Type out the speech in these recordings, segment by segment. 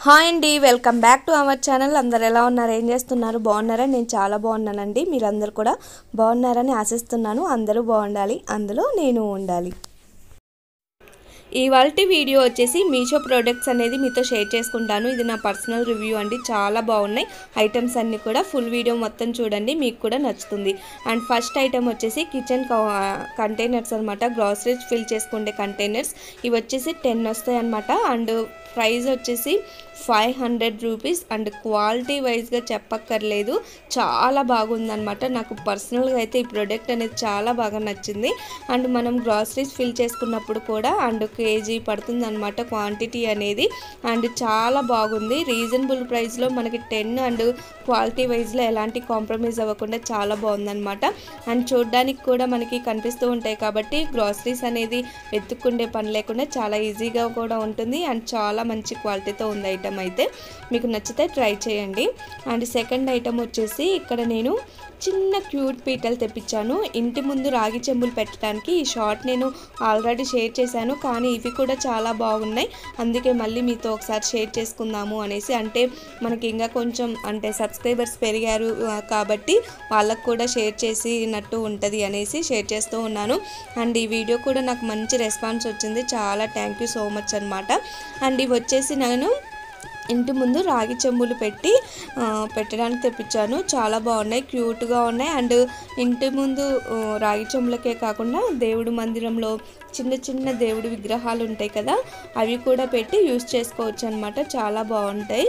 Hi అండి, welcome back to our channel. అందరు ఎలా ఉన్నారు, ఏం చేస్తున్నారు, బాగున్నారా? నేను చాలా బాగున్నానండి. మీరందరూ కూడా బాగున్నారని ఆశిస్తున్నాను. అందరూ బాగుండాలి, అందులో నేను ఉండాలి. ఇవాల్టి వీడియో వచ్చేసి మీషో ప్రోడక్ట్స్ అనేది మీతో షేర్ చేసుకుంటాను. ఇది నా పర్సనల్ రివ్యూ అండి. చాలా బాగున్నాయి ఐటమ్స్ అన్నీ కూడా. ఫుల్ వీడియో మొత్తం చూడండి, మీకు కూడా నచ్చుతుంది. అండ్ ఫస్ట్ ఐటమ్ వచ్చేసి కిచెన్ కంటైనర్స్ అనమాట. గ్రాసరీస్ ఫిల్ చేసుకుంటే కంటైనర్స్ ఇవి వచ్చేసి 10 వస్తాయి అనమాట. అండ్ ప్రైస్ వచ్చేసి 500 రూపీస్. అండ్ క్వాలిటీ వైజ్గా చెప్పక్కర్లేదు, చాలా బాగుందనమాట. నాకు పర్సనల్గా అయితే ఈ ప్రోడక్ట్ అనేది చాలా బాగా నచ్చింది. అండ్ మనం గ్రాసరీస్ ఫిల్ చేసుకున్నప్పుడు కూడా అండ్ కేజీ పడుతుంది అనమాట క్వాంటిటీ అనేది. అండ్ చాలా బాగుంది, రీజనబుల్ ప్రైస్లో మనకి 10 అండ్ క్వాలిటీ వైజ్లో ఎలాంటి కాంప్రమైజ్ అవ్వకుండా చాలా బాగుందనమాట. అండ్ చూడడానికి కూడా మనకి కనిపిస్తూ ఉంటాయి కాబట్టి గ్రాసరీస్ అనేది వెతుక్కుండే పని లేకుండా చాలా ఈజీగా కూడా ఉంటుంది. అండ్ చాలా మంచి క్వాలిటీతో ఉంది ఐటమ్ అయితే. మీకు నచ్చితే ట్రై చేయండి. అండ్ సెకండ్ ఐటమ్ వచ్చేసి ఇక్కడ నేను చిన్న క్యూట్ పీటలు తెప్పించాను. ఇంటి ముందు రాగి చెంబులు పెట్టడానికి. ఈ షార్ట్ నేను ఆల్రెడీ షేర్ చేశాను, కానీ ఇవి కూడా చాలా బాగున్నాయి. అందుకే మళ్ళీ మీతో ఒకసారి షేర్ చేసుకుందాము అనేసి. అంటే మనకి ఇంకా కొంచెం అంటే సబ్స్క్రైబర్స్ పెరిగారు కాబట్టి వాళ్ళకు కూడా షేర్ చేసినట్టు ఉంటుంది అనేసి షేర్ చేస్తూ ఉన్నాను. అండ్ ఈ వీడియో కూడా నాకు మంచి రెస్పాన్స్ వచ్చింది. చాలా థ్యాంక్ యూ సో మచ్ అనమాట. అండ్ ఇవి వచ్చేసి నేను ఇంటి ముందు రాగి చెంబులు పెట్టడానికి తెప్పించాను. చాలా బాగున్నాయి, క్యూట్గా ఉన్నాయి. అండ్ ఇంటి ముందు రాగి చెంబులకే కాకుండా దేవుడి మందిరంలో చిన్న చిన్న దేవుడి విగ్రహాలు ఉంటాయి కదా, అవి కూడా పెట్టి యూస్ చేసుకోవచ్చు అనమాట. చాలా బాగుంటాయి.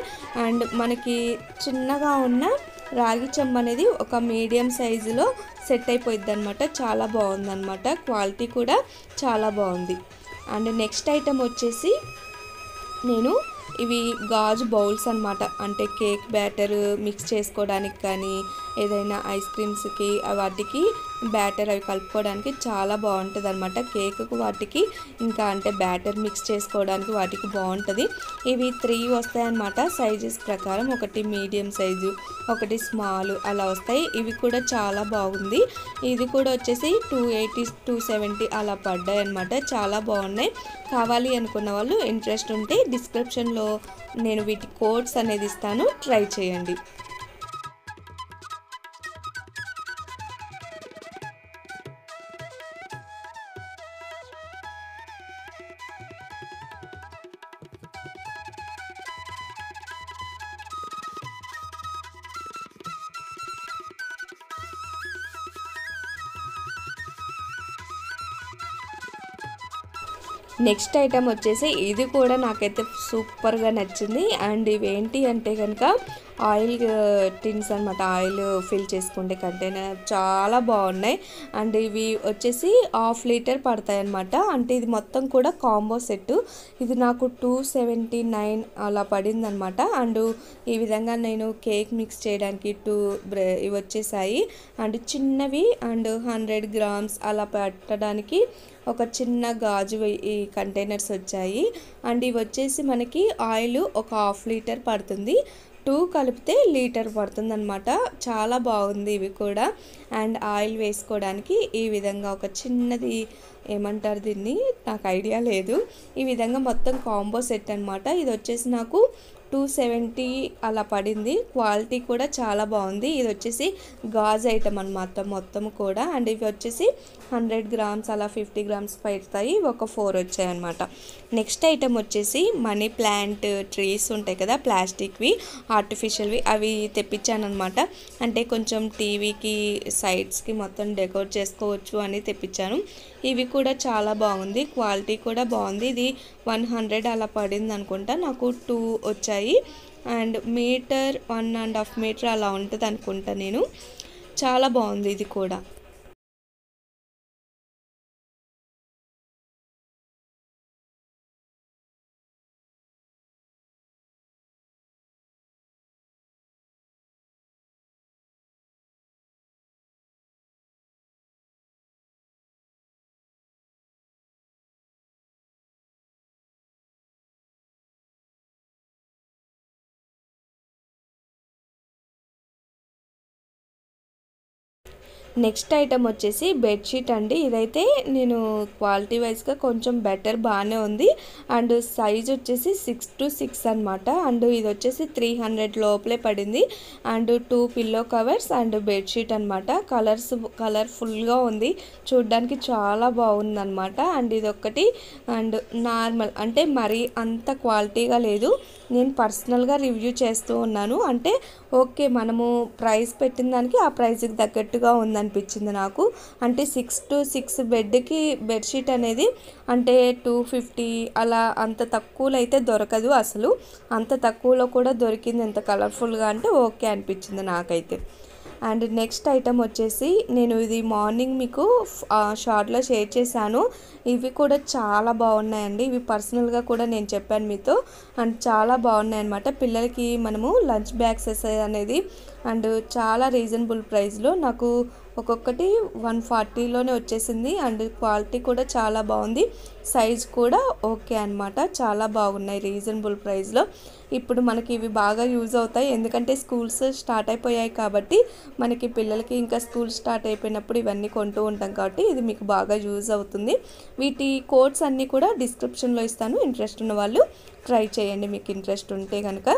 అండ్ మనకి చిన్నగా ఉన్న రాగి చెంబు అనేది ఒక మీడియం సైజులో సెట్ అయిపోయింది అనమాట. చాలా బాగుందన్నమాట, క్వాలిటీ కూడా చాలా బాగుంది. అండ్ నెక్స్ట్ ఐటమ్ వచ్చేసి నేను ఇవి గాజు బౌల్స్ అనమాట. అంటే కేక్ బ్యాటర్ మిక్స్ చేసుకోవడానికి కానీ ఏదైనా ఐస్ క్రీమ్స్కి వాటికి బ్యాటర్ అవి కలుపుకోవడానికి చాలా బాగుంటుంది అనమాట. కేక్కు వాటికి ఇంకా అంటే బ్యాటర్ మిక్స్ చేసుకోవడానికి వాటికి బాగుంటుంది. ఇవి 3 వస్తాయన్నమాట సైజెస్ ప్రకారం. ఒకటి మీడియం సైజు, ఒకటి స్మాల్ అలా వస్తాయి. ఇవి కూడా చాలా బాగుంది. ఇది కూడా వచ్చేసి 280 270 అలా పడ్డాయి అనమాట. చాలా బాగున్నాయి. కావాలి అనుకున్న వాళ్ళు ఇంట్రెస్ట్ ఉంటే డిస్క్రిప్షన్లో నేను వీటి కోడ్స్ అనేది ఇస్తాను, ట్రై చేయండి. నెక్స్ట్ ఐటమ్ వచ్చేసి ఇది కూడా నాకైతే సూపర్గా నచ్చింది. అండ్ ఇవేంటి అంటే కనుక ఆయిల్ టిన్స్ అనమాట. ఆయిల్ ఫిల్ చేసుకుంటే కంటైనర్ చాలా బాగున్నాయి. అండ్ ఇవి వచ్చేసి 1/2 లీటర్ పడతాయి అనమాట. అంటే ఇది మొత్తం కూడా కాంబో సెట్. ఇది నాకు 279 అలా పడింది అనమాట. అండ్ ఈ విధంగా నేను కేక్ మిక్స్ చేయడానికి ఇవి వచ్చేసాయి. అండ్ చిన్నవి అండ్ 100 గ్రామ్స్ అలా పెట్టడానికి ఒక చిన్న గాజు ఈ కంటైనర్స్ వచ్చాయి. అండ్ ఇవి వచ్చేసి మనకి ఆయిల్ ఒక 1/2 లీటర్ పడుతుంది. 2 కలిపితే లీటర్ పడుతుంది అనమాట. చాలా బాగుంది ఇవి కూడా. అండ్ ఆయిల్ వేసుకోవడానికి ఈ విధంగా ఒక చిన్నది ఏమంటారు దీన్ని, నాకు ఐడియా లేదు. ఈ విధంగా మొత్తం కాంబో సెట్ అనమాట. ఇది వచ్చేసి నాకు 270 అలా పడింది. క్వాలిటీ కూడా చాలా బాగుంది. ఇది వచ్చేసి గాజు ఐటమ్ అనమాట మొత్తం కూడా. అండ్ ఇవి వచ్చేసి 100 గ్రామ్స్ అలా 50 గ్రామ్స్ పడతాయి. ఒక 4 వచ్చాయి అనమాట. నెక్స్ట్ ఐటమ్ వచ్చేసి మనీ ప్లాంట్ ట్రీస్ ఉంటాయి కదా, ప్లాస్టిక్వి ఆర్టిఫిషియల్వి, అవి తెప్పించాను అనమాట. అంటే కొంచెం టీవీకి సైడ్స్కి మొత్తం డెకోర్ చేసుకోవచ్చు అని తెప్పించాను. ఇవి కూడా చాలా బాగుంది, క్వాలిటీ కూడా బాగుంది. ఇది 100 అలా పడింది అనుకుంటా. నాకు 2 వచ్చాయి. అండ్ మీటర్ 1.5 మీటర్ అలా ఉంటుంది అనుకుంటా నేను. చాలా బాగుంది ఇది కూడా. నెక్స్ట్ ఐటమ్ వచ్చేసి బెడ్షీట్ అండి. ఇదైతే నేను క్వాలిటీ వైజ్గా కొంచెం బెటర్ బాగానే ఉంది. అండ్ సైజ్ వచ్చేసి 6x6 అనమాట. అండ్ ఇది వచ్చేసి 300 లోపలే పడింది. And 2 pillow covers and bedsheet అనమాట. కలర్ఫుల్గా ఉంది, చూడ్డానికి చాలా బాగుంది అనమాట. అండ్ ఇది ఒకటి అండ్ నార్మల్ అంటే మరీ అంత క్వాలిటీగా లేదు. నేను పర్సనల్గా రివ్యూ చేస్తూ ఉన్నాను. అంటే ఓకే, మనము ప్రైస్ పెట్టిన దానికి ఆ ప్రైస్కి తగ్గట్టుగా ఉందనిపించింది నాకు. అంటే 6x6 బెడ్కి బెడ్షీట్ అనేది అంటే 250 అలా అంత తక్కువలో అయితే దొరకదు అసలు. అంత తక్కువలో కూడా దొరికింది ఎంత కలర్ఫుల్గా అంటే ఓకే అనిపించింది నాకైతే. అండ్ నెక్స్ట్ ఐటమ్ వచ్చేసి నేను ఇది మార్నింగ్ మీకు షార్ట్లో షేర్ చేశాను. ఇవి కూడా చాలా బాగున్నాయండి. ఇవి పర్సనల్గా కూడా నేను చెప్పాను మీతో. అండ్ చాలా బాగున్నాయి అన్నమాట. పిల్లలకి మనము లంచ్ బ్యాగ్స్ అనేది అండ్ చాలా రీజనబుల్ ప్రైస్లో నాకు ఒక్కొక్కటి 140లోనే వచ్చేసింది. అండ్ క్వాలిటీ కూడా చాలా బాగుంది, సైజ్ కూడా ఓకే అనమాట. చాలా బాగున్నాయి రీజనబుల్ ప్రైస్లో. ఇప్పుడు మనకి ఇవి బాగా యూజ్ అవుతాయి, ఎందుకంటే స్కూల్స్ స్టార్ట్ అయిపోయాయి కాబట్టి మనకి పిల్లలకి ఇంకా స్కూల్ స్టార్ట్ అయిపోయినప్పుడు ఇవన్నీ కొంటూ ఉంటాం కాబట్టి ఇది మీకు బాగా యూజ్ అవుతుంది. వీటి కోడ్స్ అన్నీ కూడా డిస్క్రిప్షన్లో ఇస్తాను, ఇంట్రెస్ట్ ఉన్న వాళ్ళు ట్రై చేయండి మీకు ఇంట్రెస్ట్ ఉంటే కనుక.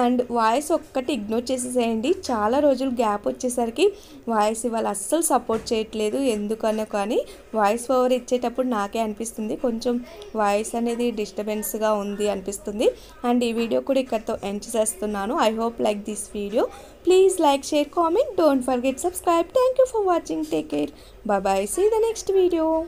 అండ్ వాయిస్ ఒక్కటి ఇగ్నోర్ చేసేసేయండి. చాలా రోజులు గ్యాప్ వచ్చేసరికి వాయిస్ ఇవాళ అస్సలు సపోర్ట్ చేయట్లేదు ఎందుకనో, కానీ వాయిస్ ఓవర్ ఇచ్చేటప్పుడు నాకే అనిపిస్తుంది కొంచెం వాయిస్ అనేది డిస్టర్బెన్స్గా ఉంది అనిపిస్తుంది. అండ్ ఈ వీడియో కూడా ఇక్కడితో ఎండ్ చేస్తున్నాను. I hope like this video. Please like, share, comment. Don't forget subscribe. Thank you for watching. Take care. Bye bye. See you in the next video.